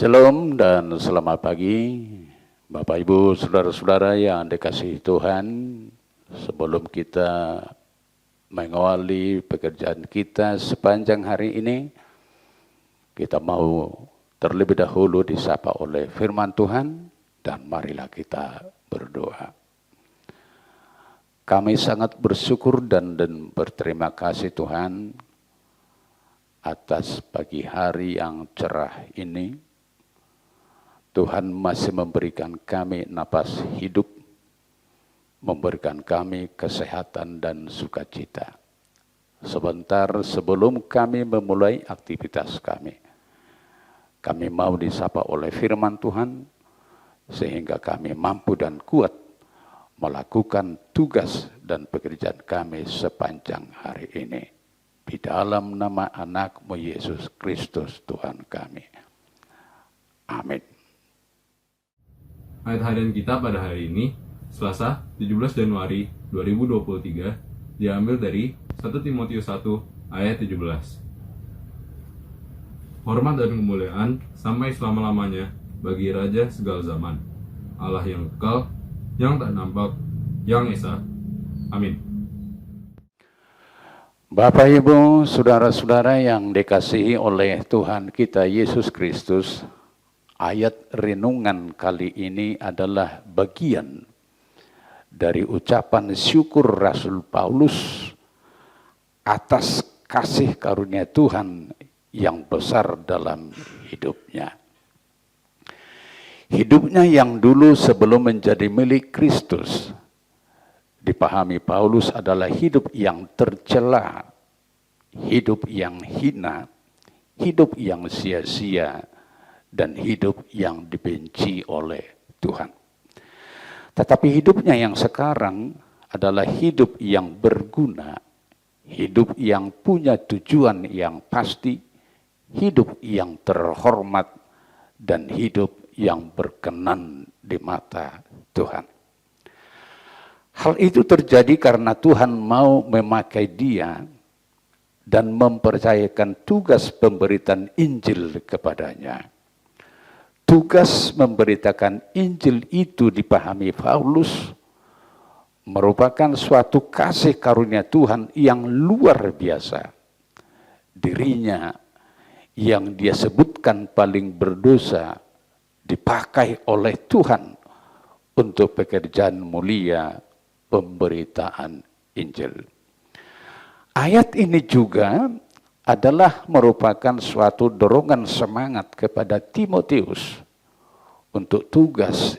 Shalom dan selamat pagi Bapak Ibu Saudara-saudara yang dikasihi Tuhan. Sebelum kita mengawali pekerjaan kita sepanjang hari ini, kita mau terlebih dahulu disapa oleh firman Tuhan dan marilah kita berdoa. Kami sangat bersyukur dan berterima kasih Tuhan atas pagi hari yang cerah ini. Tuhan masih memberikan kami napas hidup, memberikan kami kesehatan dan sukacita. Sebentar sebelum kami memulai aktivitas kami mau disapa oleh firman Tuhan, sehingga kami mampu dan kuat melakukan tugas dan pekerjaan kami sepanjang hari ini. Di dalam nama anak-Mu Yesus Kristus Tuhan kami. Amin. Ayat harian kita pada hari ini, Selasa 17 Januari 2023, diambil dari 1 Timotius 1 ayat 17. Hormat dan kemuliaan sampai selama-lamanya bagi Raja segala zaman, Allah yang kekal, yang tak nampak, yang esa. Amin. Bapak, Ibu, saudara-saudara yang dikasihi oleh Tuhan kita Yesus Kristus, ayat renungan kali ini adalah bagian dari ucapan syukur Rasul Paulus atas kasih karunia Tuhan yang besar dalam hidupnya. Hidupnya yang dulu sebelum menjadi milik Kristus, dipahami Paulus adalah hidup yang tercela, hidup yang hina, hidup yang sia-sia, dan hidup yang dibenci oleh Tuhan. Tetapi hidupnya yang sekarang adalah hidup yang berguna, hidup yang punya tujuan yang pasti, hidup yang terhormat, dan hidup yang berkenan di mata Tuhan. Hal itu terjadi karena Tuhan mau memakai dia dan mempercayakan tugas pemberitaan Injil kepadanya. Tugas memberitakan Injil itu dipahami Paulus merupakan suatu kasih karunia Tuhan yang luar biasa. Dirinya yang dia sebutkan paling berdosa dipakai oleh Tuhan untuk pekerjaan mulia pemberitaan Injil. Ayat ini juga adalah merupakan suatu dorongan semangat kepada Timotius untuk tugas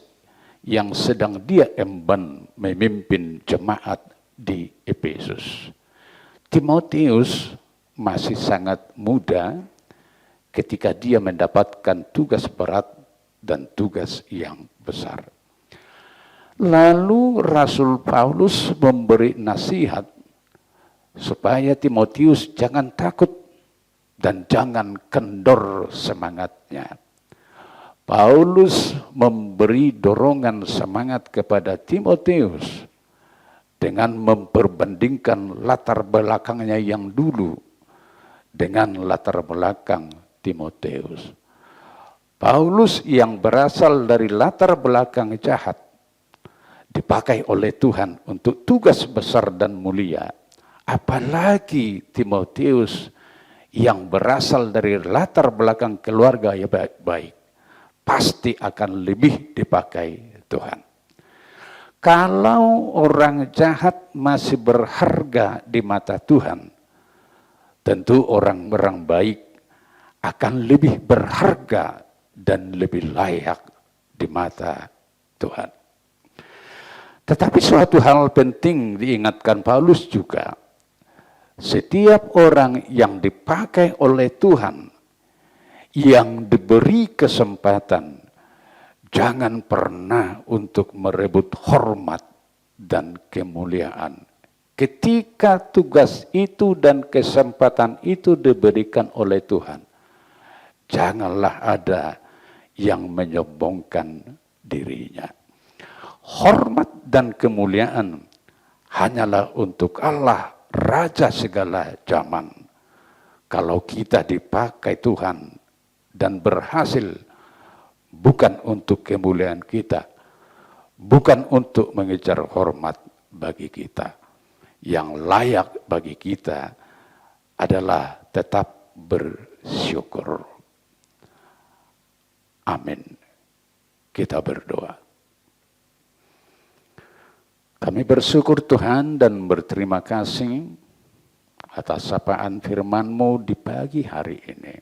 yang sedang dia emban memimpin jemaat di Efesus. Timotius masih sangat muda ketika dia mendapatkan tugas berat dan tugas yang besar. Lalu Rasul Paulus memberi nasihat supaya Timotius jangan takut dan jangan kendor semangatnya. Paulus memberi dorongan semangat kepada Timotius dengan memperbandingkan latar belakangnya yang dulu dengan latar belakang Timotius. Paulus yang berasal dari latar belakang jahat dipakai oleh Tuhan untuk tugas besar dan mulia. Apalagi Timotius yang berasal dari latar belakang keluarga yang baik-baik, pasti akan lebih dipakai Tuhan. Kalau orang jahat masih berharga di mata Tuhan, tentu orang-orang baik akan lebih berharga dan lebih layak di mata Tuhan. Tetapi suatu hal penting diingatkan Paulus juga, setiap orang yang dipakai oleh Tuhan, yang diberi kesempatan, jangan pernah untuk merebut hormat dan kemuliaan. Ketika tugas itu dan kesempatan itu diberikan oleh Tuhan, janganlah ada yang menyombongkan dirinya. Hormat dan kemuliaan hanyalah untuk Allah, Raja segala zaman. Kalau kita dipakai Tuhan dan berhasil bukan untuk kemuliaan kita, bukan untuk mengejar hormat bagi kita. Yang layak bagi kita adalah tetap bersyukur. Amin. Kita berdoa. Kami bersyukur Tuhan dan berterima kasih atas sapaan firman-Mu di pagi hari ini.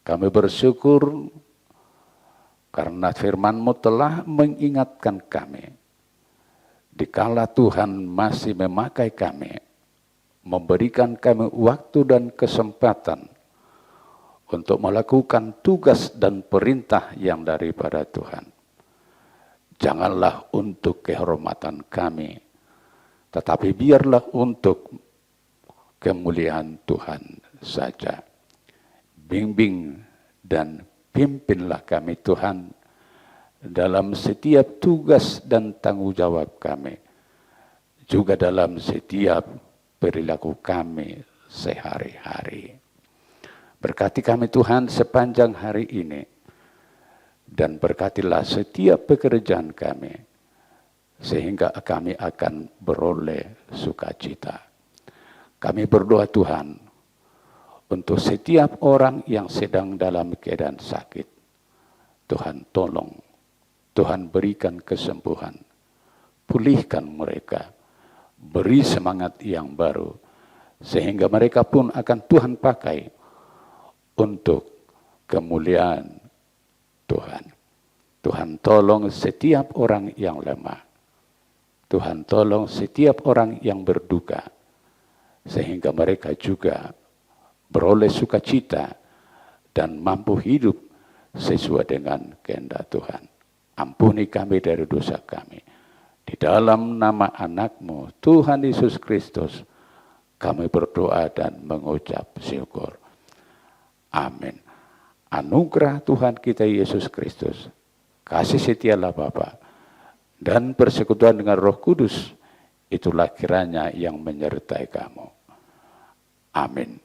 Kami bersyukur karena firman-Mu telah mengingatkan kami. Dikala Tuhan masih memakai kami, memberikan kami waktu dan kesempatan untuk melakukan tugas dan perintah yang daripada Tuhan. Janganlah untuk kehormatan kami, tetapi biarlah untuk kemuliaan Tuhan saja. Bimbing dan pimpinlah kami Tuhan dalam setiap tugas dan tanggung jawab kami, juga dalam setiap perilaku kami sehari-hari. Berkati kami Tuhan sepanjang hari ini, dan berkatilah setiap pekerjaan kami, sehingga kami akan beroleh sukacita. Kami berdoa Tuhan, untuk setiap orang yang sedang dalam keadaan sakit, Tuhan tolong, Tuhan berikan kesembuhan, pulihkan mereka, beri semangat yang baru, sehingga mereka pun akan Tuhan pakai untuk kemuliaan Tuhan. Tuhan tolong setiap orang yang lemah. Tuhan tolong setiap orang yang berduka, sehingga mereka juga beroleh sukacita dan mampu hidup sesuai dengan kehendak Tuhan. Ampuni kami dari dosa kami. Di dalam nama anak-Mu, Tuhan Yesus Kristus, kami berdoa dan mengucap syukur. Amin. Anugerah Tuhan kita Yesus Kristus, kasih setialah Bapa, dan persekutuan dengan Roh Kudus, itulah kiranya yang menyertai kamu. Amin.